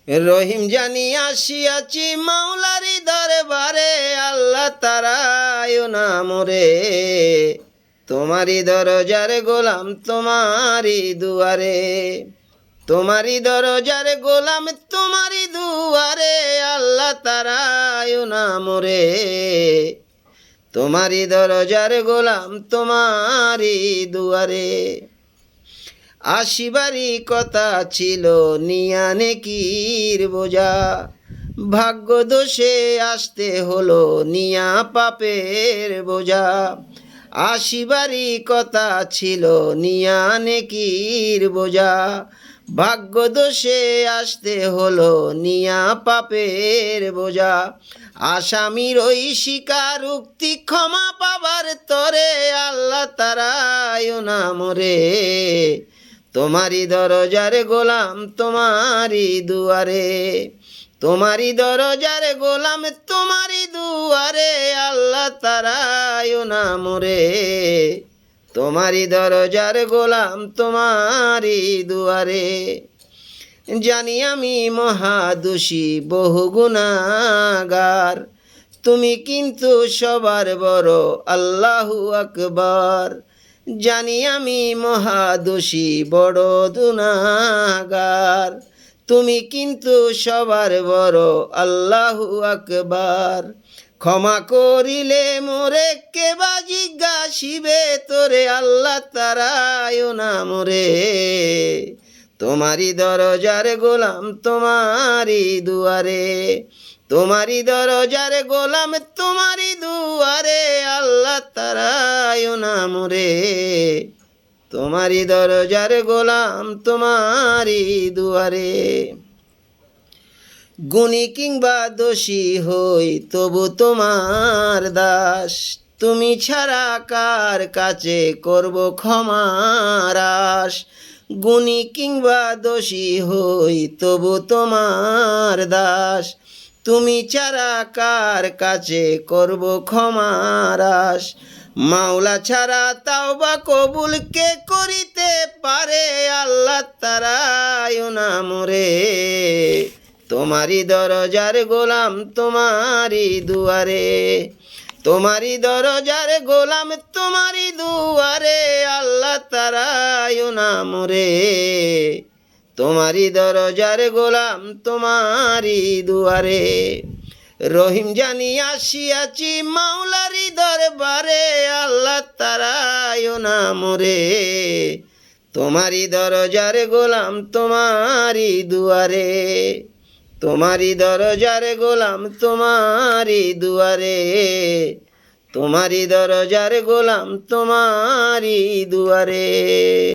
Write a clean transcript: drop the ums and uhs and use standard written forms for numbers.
রহিম জানি আসিয়াছি মাওলারি দরবারে, আল্লাহ তারায় না মোরে। তোমারি দরজার গোলাম তোমারি দুয়ারে, তোমারি দরজার গোলাম তোমারি দুয়ারে, আল্লাহ তারায় না মোরে। তোমারি দরজার গোলাম তোমারি দুয়ারে। আসিবারই কথা ছিল নিয়া নেকির বোঝা, ভাগ্য দোষে আসতে হলো নিয়া পাপের বোঝা। আসিবারই কথা ছিল নিয়া নেকির বোঝা, ভাগ্য দোষে আসতে হলো নিয়া পাপের বোঝা। আসামির ওই স্বীকারোক্তি ক্ষমা পাবার তরে, আল্লাহ তারায় না মোরে। তোমারি দরজার গোলাম তোমারি দুয়ারে, তোমারি দরজার গোলাম তোমারি দুয়ারে, আল্লাহ তারায় না মোরে। তোমারি দরজার গোলাম তোমারি দুয়ারে। জানি আমি মহাদোষী বহু গুনাহগার, তুমি কিন্তু সবার বড় আল্লাহু আকবার। জানি আমি মহাদোষী বড় গুনাহগার, তুমি কিন্তু সবার বড় আল্লাহু আকবার। ক্ষমা করিলে মোরে কেবা জিজ্ঞাসিবে তোরে, আল্লাহ তারায় না মোরে। তোমারি দরজার গোলাম তোমারি দুয়ারে, তোমারি দরজার গোলাম তোমারি দুয়ারে, আল্লাহ তারায় না মোরে। তোমারি দরজার গোলাম তোমারি দুয়ারে। গুণী কিংবা দোষী হই তবু তোমার দাস, তুমি ছাড়া কার কাছে করব ক্ষমার আশ। গুণী কিংবা দোষী হই তবু তোমার দাস, তুমি ছাড়া কার কাছে করব ক্ষমার আশ। মাওলা ছাড়া তাওবা কবুল কে করিতে পারে, আল্লাহ তারায় না মোরে। তোমারি দরজার গোলাম তোমারি দুয়ারে, তোমারি দরজার গোলাম তোমারি দুয়ারে, আল্লাহ তারায় না মোরে। তোমারি দরজার গোলাম তোমারি দুয়ারে। রহিম জানি আসিয়াছি মাওলারি দরবারে, আল্লাহ তারায় না মোরে। তোমারি দরজার গোলাম তোমারি দুয়ারে, তোমারি দরজার গোলাম তোমারি দুয়ারে, তোমারি দরজার গোলাম তোমারি দুয়ারে।